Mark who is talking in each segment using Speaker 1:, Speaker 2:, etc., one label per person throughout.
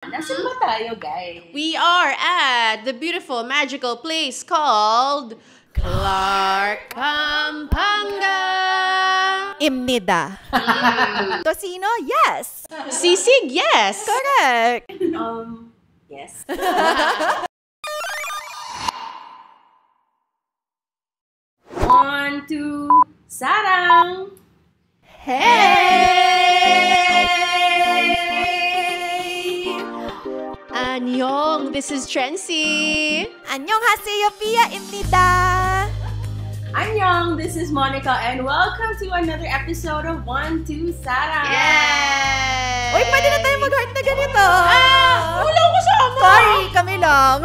Speaker 1: Nasaan ba tayo, guys?
Speaker 2: We are at the beautiful, magical place called Clark, Pampanga.
Speaker 3: Imnida. Tocino, yes.
Speaker 2: Sisig, yes.
Speaker 3: Correct.
Speaker 1: Yes. One, two, sarang!
Speaker 3: Hey!
Speaker 2: Annyeong, this is Trency.
Speaker 3: Annyeonghaseyo, Pia Imnida.
Speaker 1: Annyeong, this is Monica and welcome to another episode of One, Two, Sarang!
Speaker 2: Yay!
Speaker 3: Uy, pwede na tayo mag-heart na ganito.
Speaker 2: Wala ko sama.
Speaker 3: Sorry, kami lang.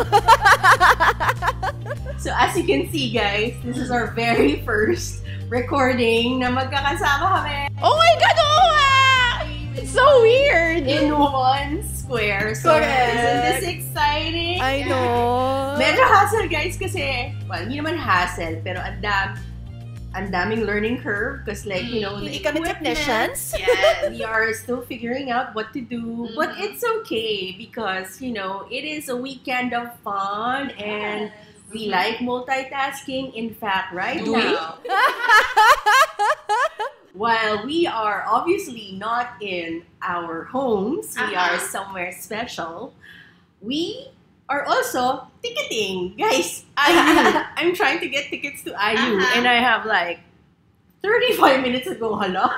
Speaker 1: So as you can see, guys, this is our very first recording na magkakasama kami
Speaker 2: Oh my God, oo nga! It's so weird.
Speaker 1: in one square. So
Speaker 3: Correct.
Speaker 1: isn't this exciting?
Speaker 3: I know.
Speaker 1: Medyo hassle, guys, kasi, well, hindi naman hassle, pero ang daming learning curve because like, you know,
Speaker 3: Hindi
Speaker 1: the
Speaker 3: kami
Speaker 1: equipment,
Speaker 3: technicians.
Speaker 1: yeah, we are still figuring out what to do, but
Speaker 2: Mhm.
Speaker 1: it's okay because, you know, it is a weekend of fun and we like multitasking. In fact, right
Speaker 2: Do we?
Speaker 1: now, while we are obviously not in our homes, we are somewhere special, we are also ticketing. Guys, I'm trying to get tickets to IU and I have like 35 minutes ago, hala.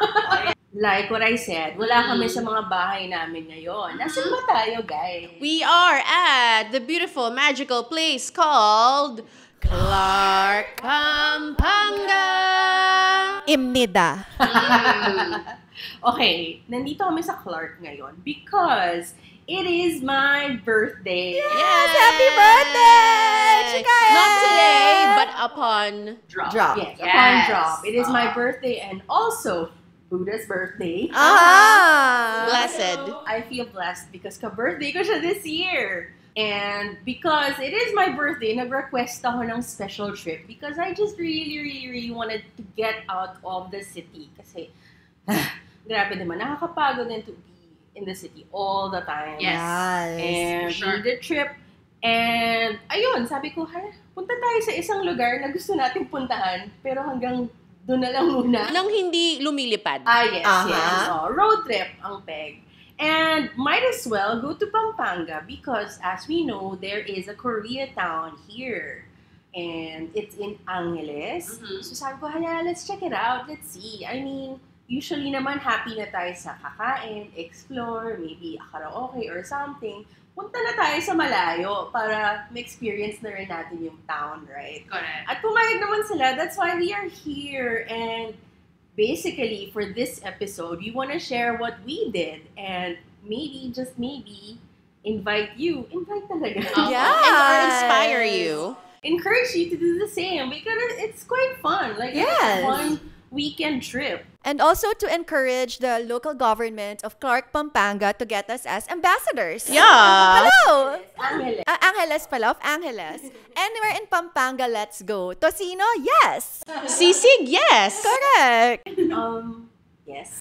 Speaker 1: Like what I said, wala kami sa mga bahay namin ngayon. Nasaan ba tayo, guys?
Speaker 2: We are at the beautiful, magical place called Clark, Pampanga.
Speaker 3: Imnida.
Speaker 1: Okay, nandito kami sa Clark ngayon because it is my birthday.
Speaker 3: Yes, happy birthday! Chikaye!
Speaker 2: Not today, but upon
Speaker 1: Drop.
Speaker 3: Drop.
Speaker 1: Yes,
Speaker 2: Yes.
Speaker 1: upon drop. It is my birthday and also Buddha's birthday.
Speaker 2: Blessed.
Speaker 1: I feel blessed because ka-birthday ko siya this year. And because it is my birthday, nag-request ako ng special trip because I just really wanted to get out of the city. Kasi, grabe naman, nakakapagod din to be in the city all the time.
Speaker 2: Yes.
Speaker 1: And
Speaker 2: for sure.
Speaker 1: we did trip. And, ayun, sabi ko, punta tayo sa isang lugar na gusto nating puntahan, pero hanggang doon na lang muna.
Speaker 2: Nang hindi lumilipad.
Speaker 1: Yes,
Speaker 3: Aha.
Speaker 1: yes. Oh, road trip ang peg. And might as well go to Pampanga because as we know, there is a Koreatown here. And it's in Angeles.
Speaker 2: Mhm.
Speaker 1: So sabi ko, let's check it out. Let's see. I mean, usually naman happy na tayo sa kakain, explore, maybe a karaoke or something. Punta na tayo sa malayo para ma-experience na rin natin yung town, right?
Speaker 2: Correct.
Speaker 1: At pumayag naman sila, that's why we are here. And basically, for this episode, we want to share what we did and maybe, just maybe, invite talaga.
Speaker 3: Yeah.
Speaker 2: And inspire you.
Speaker 1: Encourage you to do the same because it's quite fun. Like, it's
Speaker 3: Yes.
Speaker 1: a fun weekend trip.
Speaker 3: And also to encourage the local government of Clark, Pampanga to get us as ambassadors.
Speaker 2: Yeah.
Speaker 3: Hello!
Speaker 1: Angeles.
Speaker 3: Angeles pala, of Angeles. Anywhere in Pampanga, let's go. Tocino, yes.
Speaker 2: Sisig, yes.
Speaker 3: Correct.
Speaker 1: Yes.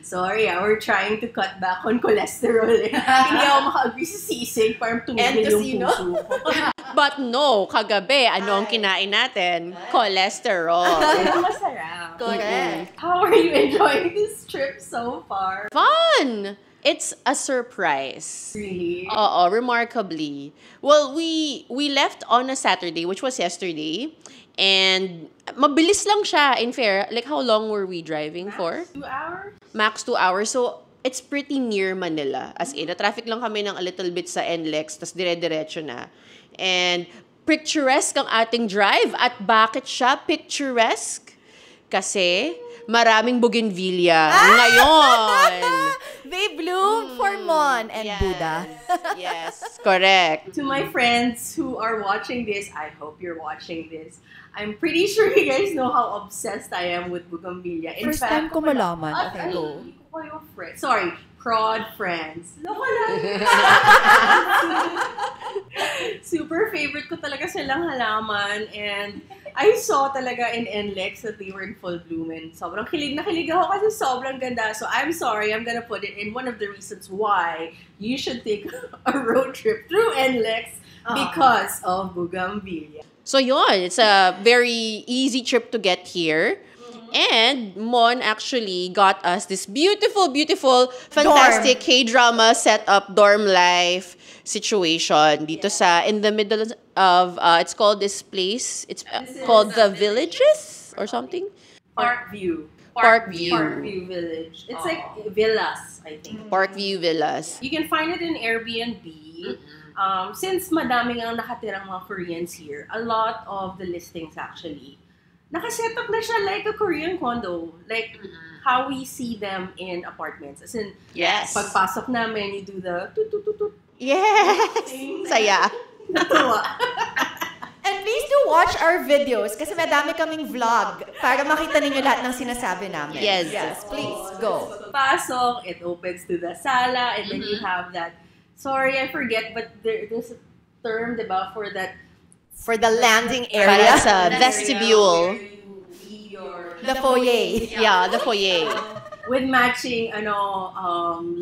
Speaker 1: Sorry, we're trying to cut back on cholesterol. Hindi ako maka-agree sa sisig, parang tumigil yung
Speaker 3: tocino.
Speaker 1: puso ko.
Speaker 2: But no, kagabi, ano ang kinain natin? Cholesterol.
Speaker 1: Pero masarap.
Speaker 3: Correct.
Speaker 1: How are you enjoying this trip so far?
Speaker 2: Fun! It's a surprise.
Speaker 1: Really?
Speaker 2: Oo, remarkably. Well, we left on a Saturday, which was yesterday. And mabilis lang siya, in fair. Like, how long were we driving for?
Speaker 1: 2 hours?
Speaker 2: Max 2 hours. So, it's pretty near Manila. As in, na-traffic lang kami ng a little bit sa NLEX, tas dire-diretso na. And picturesque ang ating drive. At bakit siya picturesque? Kasi maraming bougainvillea ngayon.
Speaker 3: They bloom for Mon and Buddha.
Speaker 2: Yes, correct.
Speaker 1: To my friends who are watching this, I hope you're watching this. I'm pretty sure you guys know how obsessed I am with bougainvillea. In
Speaker 3: First time ko malaman. Okay,
Speaker 1: Ay,
Speaker 3: go.
Speaker 1: hindi ko kayo friends. Sorry, prod friends. Loko lang. Super favorite ko talaga silang halaman. And I saw talaga in NLEX that they were in full bloom. And sobrang kilig na kilig ako kasi sobrang ganda. So I'm sorry, I'm gonna put it in one of the reasons why you should take a road trip through NLEX because of Bougainvillea.
Speaker 2: So yun, it's a very easy trip to get here. And Mon actually got us this beautiful, beautiful, fantastic K-drama setup dorm life situation dito sa in the middle of it's called this place. It's called the Villages or something.
Speaker 1: Parkview.
Speaker 2: Parkview.
Speaker 1: Parkview Village. It's like villas, I think.
Speaker 2: Parkview Villas.
Speaker 1: You can find it in Airbnb. Since madaming ang nakatirang mga Koreans here, a lot of the listings actually nakaset up na siya like a Korean condo. Like, how we see them in apartments. As in,
Speaker 2: Yes.
Speaker 1: pagpasok namin, you do the tut-tut-tut-tut.
Speaker 2: Yes! Saya.
Speaker 1: Natuwa.
Speaker 3: And please do watch our videos kasi madami kaming vlog para makita ninyo lahat ng sinasabi namin.
Speaker 2: Yes.
Speaker 3: Please, go.
Speaker 1: Pasok, it opens to the sala, and then you have that, sorry, I forget, but there's a term, diba, for that
Speaker 3: For the landing
Speaker 2: Para
Speaker 3: area,
Speaker 2: sa vestibule.
Speaker 1: where you leave your
Speaker 3: the foyer.
Speaker 2: Yeah, the foyer.
Speaker 1: with matching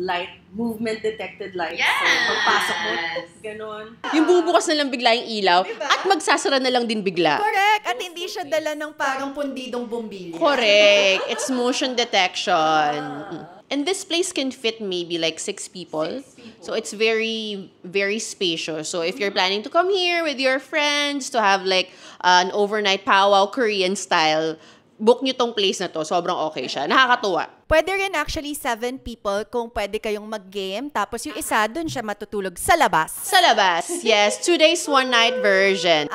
Speaker 1: light movement detected lights.
Speaker 4: Yes!
Speaker 1: So, pagpasok mo, ganon.
Speaker 2: Yung bubukas na lang bigla yung ilaw at magsasara na lang din bigla.
Speaker 3: Correct. At hindi siya dala ng parang pundidong bumbilya.
Speaker 2: Correct. It's motion detection. And this place can fit maybe like 6 people. So it's very, very spacious. So if you're planning to come here with your friends to have like an overnight powwow Korean style, book nyo tong place na to. Sobrang okay siya. Nakakatuwa.
Speaker 3: Pwede rin actually 7 people kung pwede kayong mag-game. Tapos yung isa, dun siya matutulog sa labas.
Speaker 2: Sa labas. Yes. 2 days, 1 night version.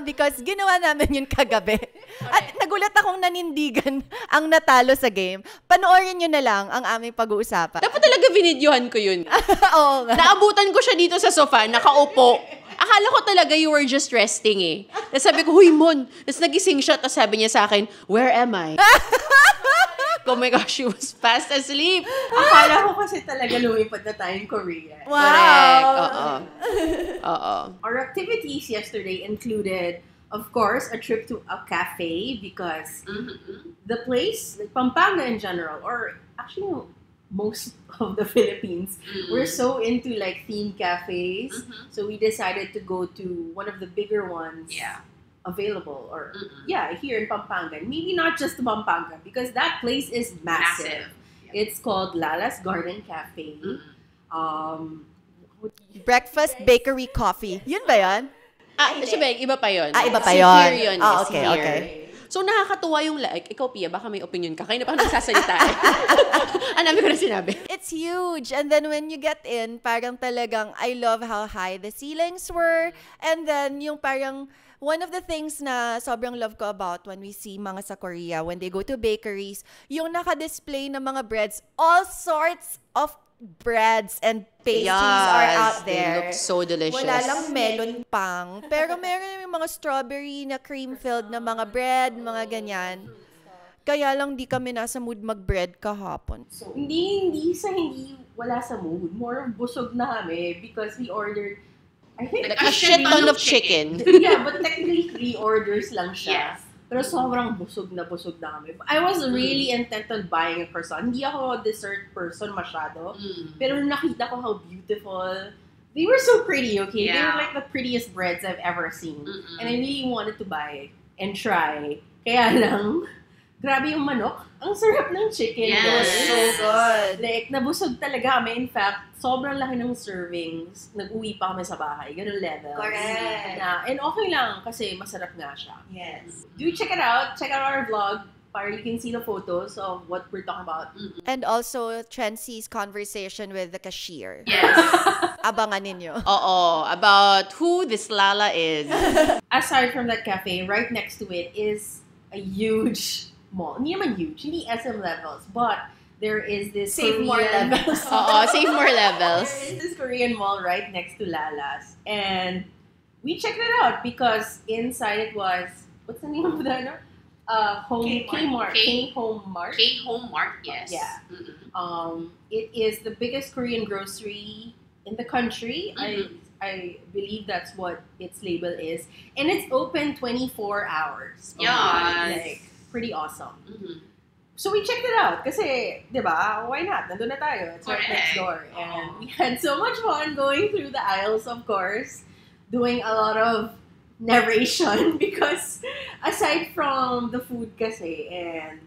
Speaker 3: Because ginawa namin yun kagabi. At nagulat akong nanindigan ang natalo sa game. Panoorin nyo na lang ang aming pag-uusapan.
Speaker 2: Dapat talaga binidyohan ko yun.
Speaker 3: Oo nga.
Speaker 2: Naabutan ko siya dito sa sofa, nakaupo. Akala ko talaga you were just resting eh. Tapos sabi ko, huy Mon. Tapos nagising siya, tapos sabi niya sa akin, where am I? Oh my gosh, she was fast asleep.
Speaker 1: Akala ko kasi talaga lumipad na tayong Korea.
Speaker 3: Wow.
Speaker 2: Correct. Oo.
Speaker 1: Our activities yesterday included, of course, a trip to a cafe because the place, like Pampanga in general, or actually most of the Philippines, we're so into like themed cafes. So we decided to go to one of the bigger ones available, or here in Pampanga. Maybe not just Pampanga because that place is massive. It's called Lala's Garden Cafe.
Speaker 3: Breakfast, bakery, coffee. Yun ba yan?
Speaker 2: Siya iba pa yun.
Speaker 3: Iba pa
Speaker 2: Si
Speaker 3: yun.
Speaker 2: Here yun.
Speaker 3: Okay,
Speaker 2: Here.
Speaker 3: okay.
Speaker 2: So, nakakatuwa yung like, ikaw, Pia, baka may opinion ka. Kaya na pa nagsasalita eh. Ang dami ko na sinabi.
Speaker 3: It's huge. And then when you get in, parang talagang, I love how high the ceilings were. And then yung parang, one of the things na sobrang love ko about when we see mga sa Korea, when they go to bakeries, yung naka-display ng mga breads, all sorts of breads and pastries are out there.
Speaker 2: They look so delicious.
Speaker 3: Wala lang melon pang. Pero meron yung mga strawberry na cream-filled na mga bread, mga ganyan. Kaya lang di kami nasa mood mag-bread kahapon.
Speaker 1: So, hindi wala sa mood. More busog na kami because we ordered, I think,
Speaker 2: Like a shit ton of chicken.
Speaker 1: yeah, but technically 3 orders lang siya.
Speaker 4: Yes.
Speaker 1: Pero sobrang busog na kami. I was really intent on buying a croissant. Hindi ako a dessert person masyado. Pero nung nakita ko how beautiful, they were so pretty, okay? They
Speaker 4: Yeah.
Speaker 1: were like the prettiest breads I've ever seen. And I really wanted to buy and try. Kaya lang, grabe yung manok. Ang sarap ng chicken.
Speaker 4: Yes.
Speaker 1: girl.
Speaker 3: So good.
Speaker 1: Like, nabusog talaga kami. In fact, sobrang laki ng servings. Nag-uwi pa kami sa bahay. Ganun level.
Speaker 4: Correct.
Speaker 1: And okay lang kasi masarap nga siya.
Speaker 4: Yes.
Speaker 1: Do check it out. Check out our vlog para you can see the photos of what we're talking about.
Speaker 3: And also, Trency's conversation with the cashier.
Speaker 4: Yes.
Speaker 3: Abangan ninyo.
Speaker 2: Oo, about who this Lala is.
Speaker 1: Aside from that cafe, right next to it is a huge mall. Hindi naman huge. Hindi SM levels. But there is this
Speaker 3: Save more levels.
Speaker 2: Oo, save more levels.
Speaker 1: There is this Korean mall right next to Lala's. And we checked it out because inside it was, what's the name of that?
Speaker 4: Kmart.
Speaker 1: K-Home Mart.
Speaker 4: K-Home Mart, yes.
Speaker 1: Yeah. It is the biggest Korean grocery in the country. I believe that's what its label is. And it's open 24 hours.
Speaker 4: Yes.
Speaker 1: Like, pretty awesome.
Speaker 4: Mhm.
Speaker 1: So we checked it out kasi, di ba, why not? Nandun na tayo. It's right next door. And we had so much fun going through the aisles, of course, doing a lot of narration because aside from the food kasi and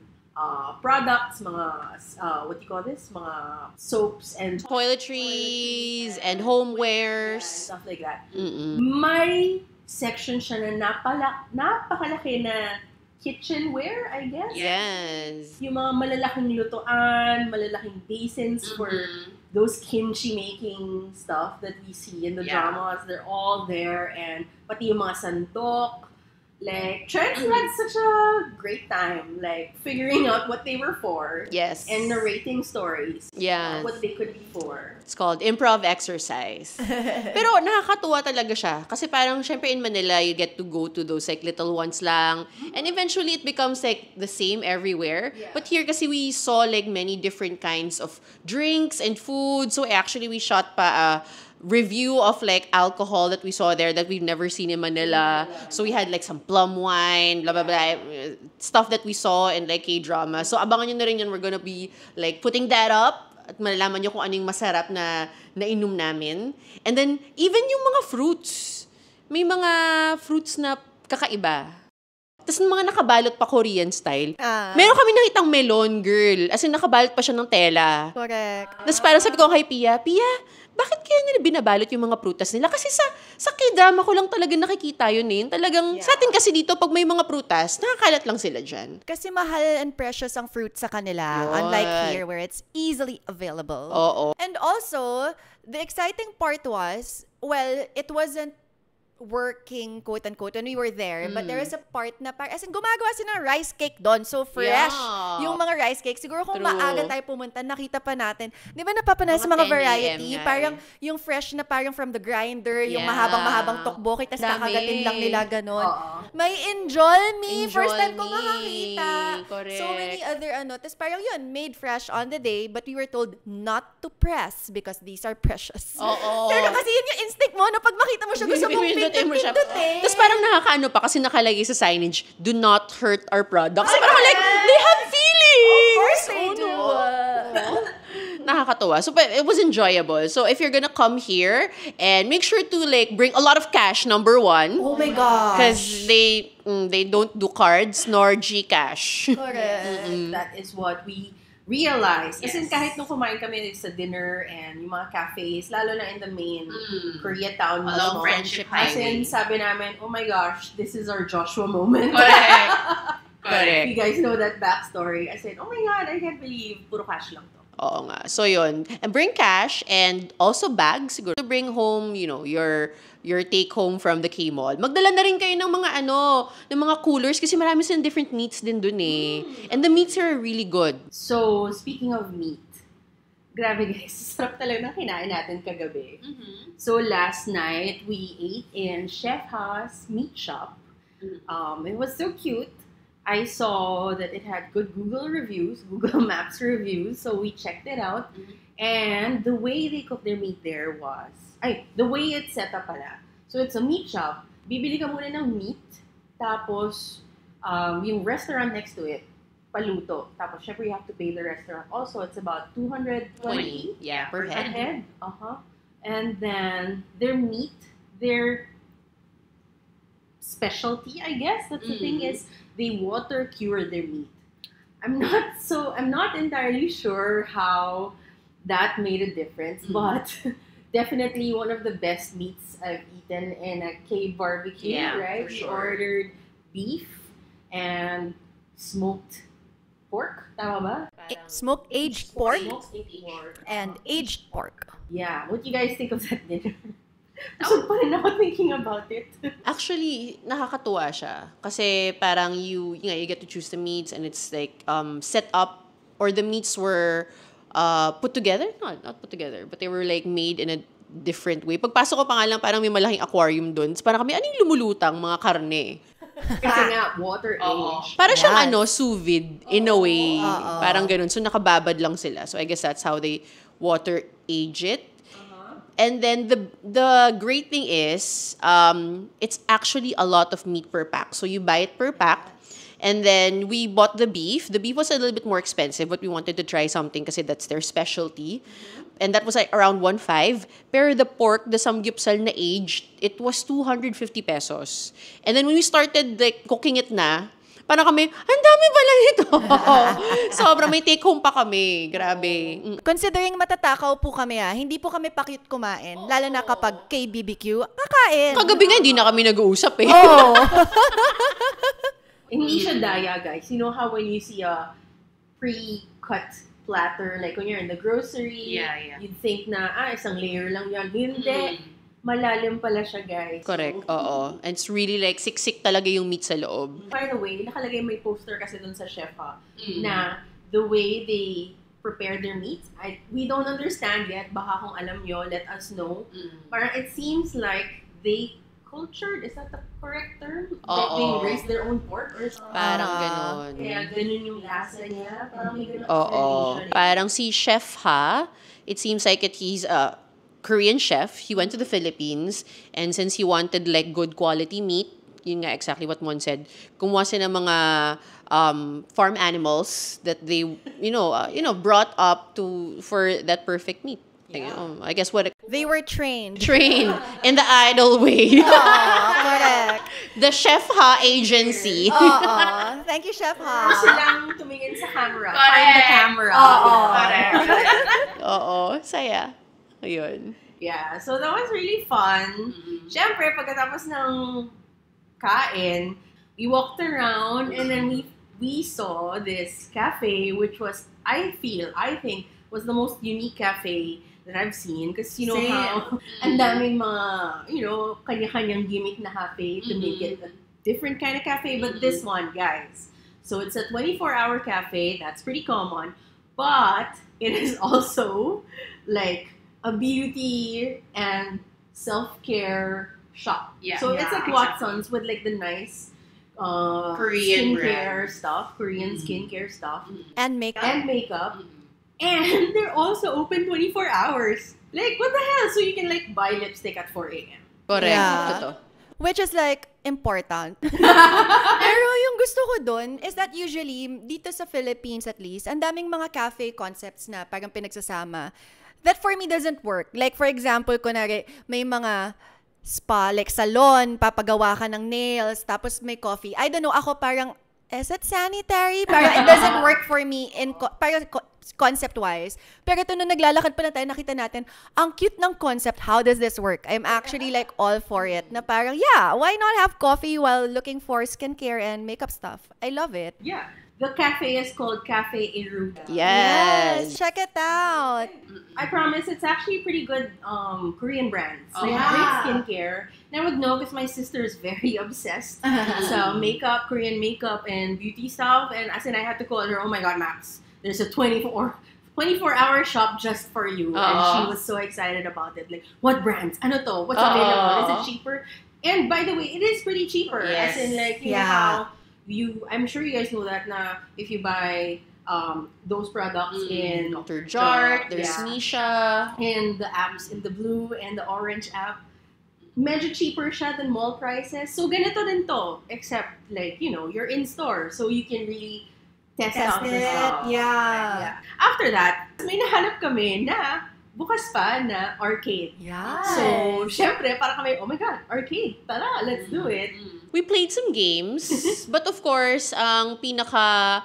Speaker 1: products, mga, what do you call this? Mga soaps and
Speaker 2: Toiletries and homewares.
Speaker 1: stuff like that.
Speaker 2: Mm-mm.
Speaker 1: May section siya na napakalaki na kitchenware, I guess.
Speaker 2: Yes.
Speaker 1: Yung mga malalaking lutuan, malalaking basins for those kimchi making stuff that we see in the dramas. They're all there. And pati yung mga sandok. Like, Trent had such a great time, like, figuring out what they were for.
Speaker 2: Yes.
Speaker 1: And narrating stories.
Speaker 2: Yes.
Speaker 1: What they could be for.
Speaker 2: It's called improv exercise. Pero nakakatuwa talaga siya. Kasi parang, syempre in Manila, you get to go to those like little ones lang. And eventually, it becomes like the same everywhere.
Speaker 1: Yeah.
Speaker 2: But here kasi we saw like many different kinds of drinks and food. So actually, we shot pa a review of like alcohol that we saw there that we've never seen in Manila. So we had like some plum wine, blah, blah, blah. Stuff that we saw in like K-drama. So abangan nyo na rin yun. We're gonna be like putting that up. At malalaman nyo kung anong masarap na nainom namin. And then, even yung mga fruits. May mga fruits na kakaiba. Tapos mga nakabalot pa Korean style. Meron kami nakitang melon, girl. As in, nakabalot pa siya ng tela.
Speaker 3: Correct.
Speaker 2: Tapos parang sabi ko kay Pia, bakit kaya nila binabalot yung mga prutas nila? Kasi sa K-drama ko lang talaga nakikita yun eh. Talagang, sa atin kasi dito, pag may mga prutas, nakakalat lang sila dyan.
Speaker 3: Kasi mahal and precious ang fruit sa kanila.
Speaker 2: Yun.
Speaker 3: Unlike here where it's easily available.
Speaker 2: Oo.
Speaker 3: And also, the exciting part was, well, it wasn't working, quote-unquote, when we were there. But there was a part na, as in, gumagawa sila ng rice cake doon. So, fresh.
Speaker 2: Yeah.
Speaker 3: Yung mga rice cake. Siguro kung
Speaker 2: True.
Speaker 3: maaga tayo pumunta, nakita pa natin. Di ba napapanood sa
Speaker 2: Mga
Speaker 3: mga
Speaker 2: 10 AM
Speaker 3: variety?
Speaker 2: nga
Speaker 3: Parang
Speaker 2: eh.
Speaker 3: yung fresh na parang from the grinder, yung
Speaker 2: Yeah.
Speaker 3: mahabang-mahabang tokboki, tas
Speaker 2: Dami.
Speaker 3: kakagatin lang nila ganon.
Speaker 1: Oo.
Speaker 3: May Enjolmi. First time ko
Speaker 2: Enjolmi.
Speaker 3: makakita.
Speaker 2: Correct.
Speaker 3: So many other tas parang yun, made fresh on the day, but we were told not to press because these are precious.
Speaker 2: Oo.
Speaker 3: Pero kasi yun yung instinct mo na pag makita mo siya, gusto mong
Speaker 2: Pindutin mo siya.
Speaker 3: pindutin.
Speaker 2: Tapos parang nakakaano pa kasi nakalagay sa signage, do not hurt our products. Parang like, they have feelings!
Speaker 3: Of course they
Speaker 2: Oh,
Speaker 3: do.
Speaker 2: no. Nakakatawa. So, but it was enjoyable. So, if you're gonna come here, and make sure to like bring a lot of cash, number one.
Speaker 3: Oh my gosh.
Speaker 2: Because they don't do cards nor GCash.
Speaker 3: Correct.
Speaker 1: That is what we realized. Kasi
Speaker 4: Yes.
Speaker 1: kahit nung kumain kami sa dinner and yung mga cafes, lalo na in the main Koreatown
Speaker 4: Along
Speaker 1: Mall,
Speaker 4: Friendship
Speaker 1: as
Speaker 4: Highway.
Speaker 1: in, sabi namin, oh my gosh, this is our Joshua moment.
Speaker 4: Correct.
Speaker 1: If
Speaker 2: Correct.
Speaker 1: you guys know that backstory, I said, oh my God, I can't believe puro cash lang to.
Speaker 2: Oo nga. So, yun. And bring cash and also bags, siguro. To bring home, you know, your take home from the K-Mall. Magdala na rin kayo ng mga ng mga coolers kasi marami silang different meats din dun eh. And the meats are really good.
Speaker 1: So, speaking of meat, grabe guys, sarap talaga ng kinain natin kagabi. So, last night, we ate in Chef Ha's Meat Shop. It was so cute. I saw that it had good Google reviews, Google Maps reviews, so we checked it out. And the way they cook their meat there was, the way it's set up pala. So it's a meat shop. Bibili ka muna ng meat, tapos yung restaurant next to it, paluto. Tapos syempre you have to pay the restaurant. Also, it's about 220
Speaker 2: Yeah, per
Speaker 1: per
Speaker 2: head.
Speaker 1: head. And then their meat, their specialty, I guess, that's the thing is, they water cure their meat. I'm not entirely sure how that made a difference, but definitely one of the best meats I've eaten in a K barbecue,
Speaker 4: Yeah,
Speaker 1: right?
Speaker 4: for
Speaker 1: We
Speaker 4: sure.
Speaker 1: ordered beef and smoked pork, tama ba?
Speaker 3: Smoked aged pork
Speaker 1: Smoked pork.
Speaker 3: and aged pork.
Speaker 1: Yeah, what do you guys think of that dinner? So pa rin ako thinking about it.
Speaker 2: Actually, nakakatuwa siya. Kasi parang you get to choose the meats and it's like set up or the meats were put together. Not put together, but they were like made in a different way. Pagpasok ko pa nga lang, parang may malaking aquarium doon. So parang kami, ano yung lumulutang mga karne?
Speaker 1: Kasi nga, water
Speaker 4: Oo.
Speaker 1: age.
Speaker 2: Para siyang
Speaker 3: Yes.
Speaker 2: sous vide in a way.
Speaker 3: Oo.
Speaker 2: Parang ganun. So nakababad lang sila. So I guess that's how they water age it. And then the great thing is, it's actually a lot of meat per pack. So you buy it per pack. And then we bought the beef. The beef was a little bit more expensive, but we wanted to try something kasi that's their specialty. And that was like around 1.5. Pero the pork, the samgyupsal na aged, it was 250 pesos. And then when we started like cooking it na, parang kami, ang dami pala nito. Sobrang may take home pa kami. Grabe.
Speaker 3: Considering matatakaw po kami hindi po kami pakit kumain. Lalo na kapag kay BBQ, kakain.
Speaker 2: Kagabi nga, hindi na kami nag-uusap eh.
Speaker 3: Oh.
Speaker 1: Hindi siya daya, guys. You know how when you see a pre-cut platter, like when you're in the grocery, you'd think na, isang layer lang yan. Hindi. Malalim pala siya, guys.
Speaker 2: Correct, oo. And it's really like, siksik talaga yung meat sa loob.
Speaker 1: By the way, nakalagay may poster kasi dun sa chef na the way they prepare their meat, we don't understand yet. Baka kung alam nyo, let us know. Parang it seems like they cultured, is that the correct term? They raise their own pork or something?
Speaker 2: Parang ganon.
Speaker 1: Kaya ganun yung lasa niya. Parang may ganun
Speaker 2: Oo.
Speaker 1: explanation.
Speaker 2: Parang si Chef Ha, it seems like he's a Korean chef. He went to the Philippines, and since he wanted like good quality meat, yun nga exactly what Mon said, kumuha siya ng mga farm animals that they, brought up for that perfect meat. I guess
Speaker 3: They were trained.
Speaker 2: Trained in the idol way.
Speaker 3: Correct.
Speaker 2: The Chef Ha agency.
Speaker 3: Thank you, Chef Ha.
Speaker 1: Silang tumingin sa camera.
Speaker 4: Correct.
Speaker 1: Find the camera.
Speaker 2: Oo, saya. Ayun.
Speaker 1: Yeah, so that was really fun. Siyempre, pagkatapos ng kain, we walked around and then we saw this cafe which was, I think, was the most unique cafe that I've seen. Because you know how ang daming mga, kanya-kanyang gimmick na cafe to make it a different kind of cafe. But this one, guys, so it's a 24-hour cafe. That's pretty common. But it is also like a beauty and self-care shop. So it's like Watson's with like the nice
Speaker 4: Korean
Speaker 1: skincare stuff, Korean skincare stuff.
Speaker 3: And makeup.
Speaker 1: And they're also open 24 hours. Like, what the hell? So you can like buy lipstick at 4 a.m.
Speaker 2: Correct.
Speaker 3: Yeah.
Speaker 2: Totoo.
Speaker 3: Which is like important. Pero yung gusto ko dun is that usually, dito sa Philippines at least, ang daming mga cafe concepts na parang pinagsasama that for me doesn't work. Like for example, kunwari, may mga spa, like salon, papagawa ka ng nails, tapos may coffee. I don't know, ako parang, is it sanitary? Parang it doesn't work for me parang concept-wise. Pero ito nung naglalakad pa na tayo, nakita natin, ang cute ng concept, how does this work? I'm actually like all for it. Na parang, yeah, why not have coffee while looking for skincare and makeup stuff? I love it.
Speaker 1: Yeah. The cafe is called Cafe Iruga.
Speaker 2: Yes.
Speaker 3: Check it out.
Speaker 1: I promise it's actually pretty good Korean brands. Like
Speaker 4: Yeah.
Speaker 1: great skincare. And I would know because my sister is very obsessed. So makeup, Korean makeup and beauty stuff. And as in I had to call her, oh my god, Max, there's a 24-hour shop just for you. And she was so excited about it. Like, what brands? Ano to? What's available? Is it cheaper? And by the way, it is pretty cheaper.
Speaker 4: Yes.
Speaker 1: As in like, you know how I'm sure you guys know that na if you buy those products in
Speaker 2: Dr. Jart, there's
Speaker 1: Yeah.
Speaker 2: Misha.
Speaker 1: and the apps in the blue and the orange app, medyo cheaper siya than mall prices. So ganito din to, except like, you're in store so you can really test out the stuff.
Speaker 3: Yeah.
Speaker 1: After that, may nahanap kami na bukas pa na arcade.
Speaker 3: Yeah.
Speaker 1: So, syempre, para kami, oh my God, arcade, tara, let's do it.
Speaker 2: We played some games, but of course, ang pinaka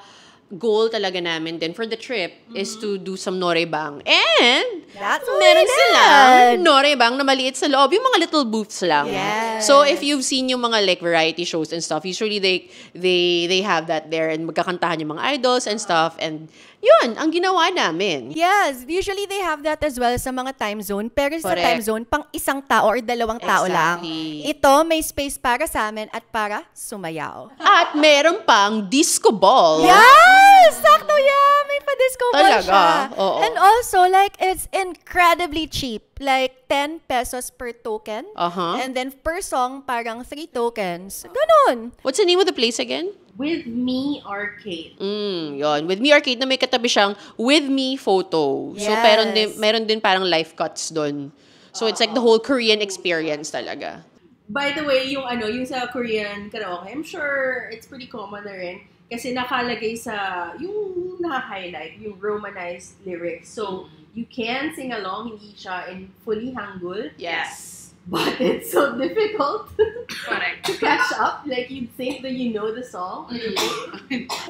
Speaker 2: goal talaga namin din for the trip is to do some norebang. And
Speaker 3: That's what
Speaker 2: meron
Speaker 3: we
Speaker 2: silang
Speaker 3: did.
Speaker 2: norebang na maliit sa loob, yung mga little booths lang.
Speaker 3: Yes.
Speaker 2: So if you've seen yung mga like variety shows and stuff, usually they have that there and magkakantahan yung mga idols and stuff, and yun ang ginawa namin.
Speaker 3: Yes, usually they have that as well sa mga time zone. Pero sa
Speaker 2: Correct.
Speaker 3: time zone, pang isang tao or dalawang tao lang.
Speaker 2: Exactly.
Speaker 3: Ito, may space para sa amin at para sumayaw.
Speaker 2: At meron pang disco ball.
Speaker 3: Yes! Sakto yan! May pa-disco ball
Speaker 2: Talaga?
Speaker 3: siya.
Speaker 2: Oo.
Speaker 3: And also, like, it's incredibly cheap. Like, 10 pesos per token.
Speaker 2: Uh-huh.
Speaker 3: And then per song, parang 3 tokens. Ganon.
Speaker 2: What's the name of the place again?
Speaker 1: With Me Arcade.
Speaker 2: Yon. With Me Arcade na may katabi siyang With Me photo. So,
Speaker 3: Yes.
Speaker 2: meron din parang live cuts doon. So it's like the whole Korean experience talaga.
Speaker 1: By the way, yung sa Korean karaoke, I'm sure it's pretty common na rin. Kasi nakalagay sa, yung naka-highlight, yung romanized lyrics. So, you can sing along, hindi siya in fully Hangul.
Speaker 2: Yes.
Speaker 1: But it's so difficult
Speaker 4: Correct.
Speaker 1: to catch up. Like, you'd think that you know the song.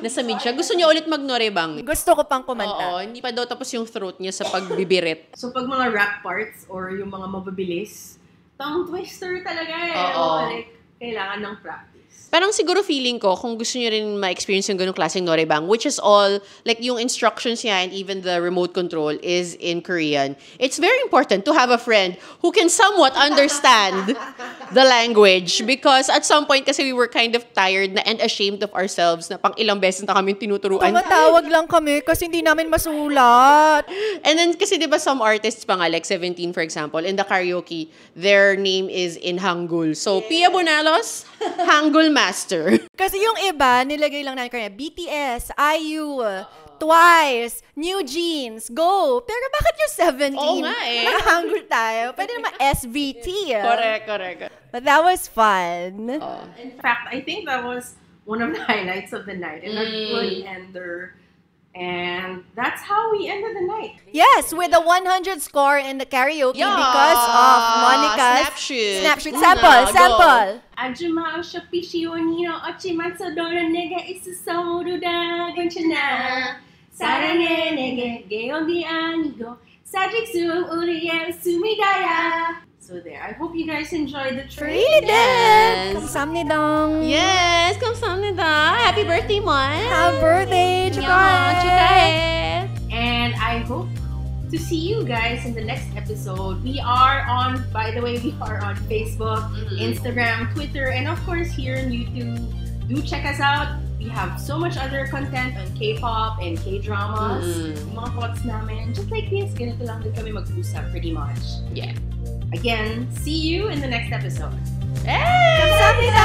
Speaker 2: Nasa mid siya. Gusto niya ulit mag-norebang.
Speaker 3: Gusto ko pang kumanta.
Speaker 2: Oo, hindi pa daw tapos yung throat niya sa pagbibirit.
Speaker 1: So, pag mga rap parts or yung mga mababilis, tongue twister talaga eh.
Speaker 2: Oo.
Speaker 1: Like, kailangan ng practice.
Speaker 2: Parang siguro feeling ko, kung gusto niyo rin ma-experience yung ganung klaseng norebang, which is all, like yung instructions niya and even the remote control is in Korean, it's very important to have a friend who can somewhat understand the language. Because at some point, kasi we were kind of tired na and ashamed of ourselves na pang ilang beses na kami tinuturuan.
Speaker 3: Tumatawag lang kami kasi hindi namin masulat.
Speaker 2: And then, kasi di ba some artists pa nga, like 17 for example, in the karaoke, their name is in Hangul. So, Pia Bonalos, Hangul Master.
Speaker 3: Kasi yung iba, nilagay lang namin kanya, BTS, IU, Twice, New Jeans, Go. Pero bakit yung 17?
Speaker 2: Oo nga eh.
Speaker 3: Nakahangul tayo. Pwede naman SVT.
Speaker 2: Correct.
Speaker 3: But that was fun.
Speaker 1: In fact, I think that was one of the highlights of the night. And a good ender. And that's how we ended the night.
Speaker 3: Yes, with a 100 score in the karaoke because of Monica's snapshot. Sample.
Speaker 1: Ajuma shapishi onino ochimatsu dora nega isusamoru da ganchana. Sarane nege geogi anigo. Sajiksu uriye sumidaya. So there. I hope you guys enjoyed the trip.
Speaker 3: Really
Speaker 2: Yes.
Speaker 3: did. Kamsamnida.
Speaker 2: Yes, kamsahamnida. Happy birthday, Mon.
Speaker 3: Happy birthday, Chika.
Speaker 1: And I hope to see you guys in the next episode. We are on, by the way, we are on Facebook, Instagram, Twitter, and of course here on YouTube. Do check us out. We have so much other content on K-pop and K-dramas. Yung mga thoughts namin, just like this, ganito lang din kami mag-usap pretty much.
Speaker 2: Yeah.
Speaker 1: Again, see you in the next episode.
Speaker 2: Hey!
Speaker 3: Kamsamnida.